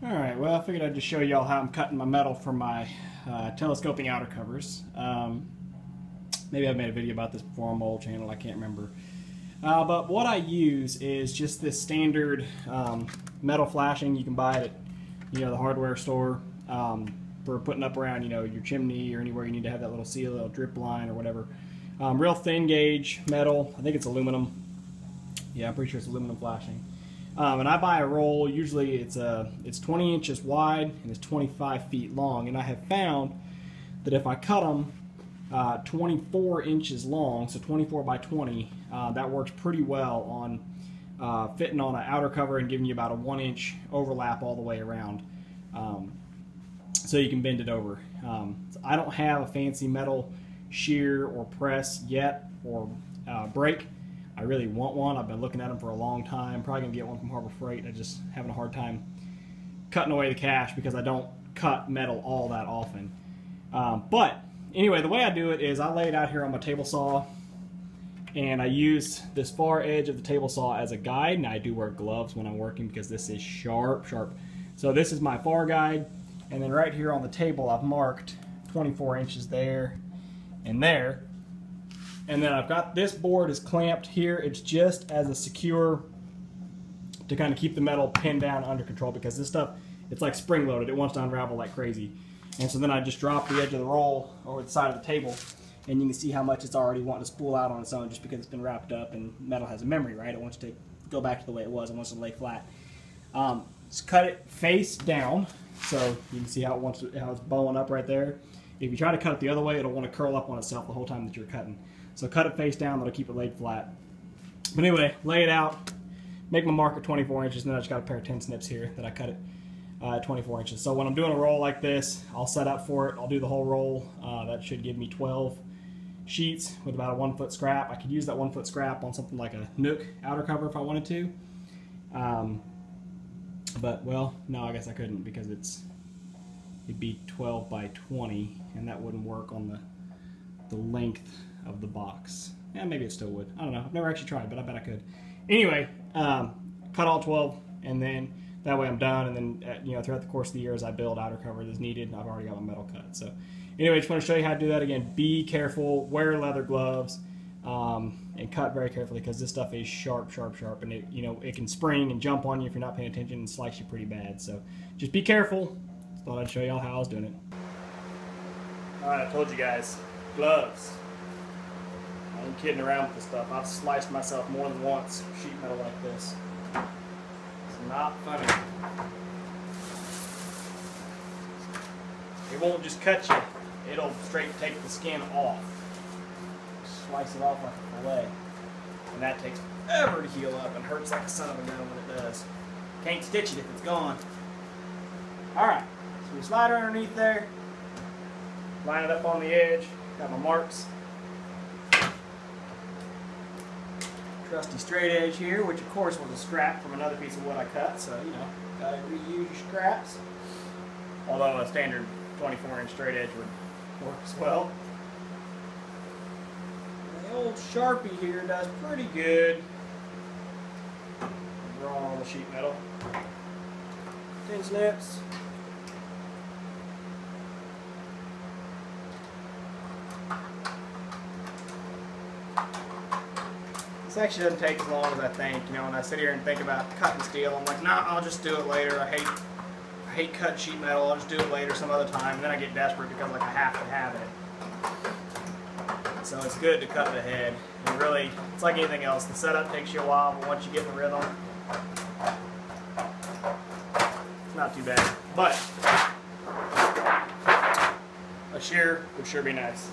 Alright, well, I figured I'd just show y'all how I'm cutting my metal for my telescoping outer covers. Maybe I've made a video about this before on my old channel, I can't remember. But what I use is just this standard metal flashing you can buy at the hardware store for putting up around your chimney or anywhere you need to have that little seal, little drip line or whatever. Real thin gauge metal, I think it's aluminum. Yeah, I'm pretty sure it's aluminum flashing. And I buy a roll, usually it's 20 inches wide and it's 25 feet long, and I have found that if I cut them 24 inches long, so 24 by 20, that works pretty well on fitting on an outer cover and giving you about a 1-inch overlap all the way around, so you can bend it over. So I don't have a fancy metal shear or press yet, or brake. I really want one. I've been looking at them for a long time. Probably going to get one from Harbor Freight. I'm just having a hard time cutting away the cash because I don't cut metal all that often. But anyway, the way I do it is I lay it out here on my table saw, and I use this far edge of the table saw as a guide, and I do wear gloves when I'm working because this is sharp. So this is my far guide, and then right here on the table I've marked 24 inches there and there. And then I've got this board is clamped here. It's just as a secure to kind of keep the metal pinned down under control, because this stuff, it's like spring loaded. It wants to unravel like crazy. And so then I just drop the edge of the roll over the side of the table, and you can see how much it's already wanting to spool out on its own just because it's been wrapped up, and metal has a memory, right? It wants to go back to the way it was. It wants to lay flat. Just cut it face down so you can see how it's bowing up right there. If you try to cut it the other way, it'll want to curl up on itself the whole time that you're cutting. So cut it face down, that'll keep it laid flat. But anyway, lay it out, make my mark at 24 inches, and then I just got a pair of 10 snips here that I cut it at 24 inches. So when I'm doing a roll like this, I'll set up for it, I'll do the whole roll. That should give me 12 sheets with about a 1 foot scrap. I could use that 1 foot scrap on something like a Nook outer cover if I wanted to. But, well, no, I guess I couldn't because it'd be 12 by 20, and that wouldn't work on the length of the box. Yeah, maybe it still would. I don't know. I've never actually tried, but I bet I could. Anyway, cut all 12, and then that way I'm done. And then throughout the course of the year, as I build outer cover as needed, I've already got my metal cut. So anyway, just want to show you how to do that. Again, be careful, wear leather gloves, and cut very carefully because this stuff is sharp, and it can spring and jump on you if you're not paying attention and slice you pretty bad. So just be careful. Just thought I'd show y'all how I was doing it. All right, I told you guys, gloves. I ain't kidding around with this stuff. I've sliced myself more than once with sheet metal like this. It's not funny. It won't just cut you. It'll straight take the skin off. Slice it off like a fillet. And that takes forever to heal up and hurts like a son of a gun when it does. Can't stitch it if it's gone. Alright, so we slide it underneath there. Line it up on the edge. Got my marks. Trusty straight edge here, which of course was a scrap from another piece of wood I cut, so gotta reuse your scraps. Although a standard 24-inch straight edge would work as well. The old Sharpie here does pretty good drawing on the sheet metal. 10 snips. This actually doesn't take as long as I think. When I sit here and think about cutting steel, I'm like, nah, I'll just do it later. I hate cutting sheet metal. I'll just do it later some other time. And then I get desperate because I have to have it. So it's good to cut it ahead. And really, it's like anything else. The setup takes you a while, but once you get in the rhythm, it's not too bad. But a shear would sure be nice.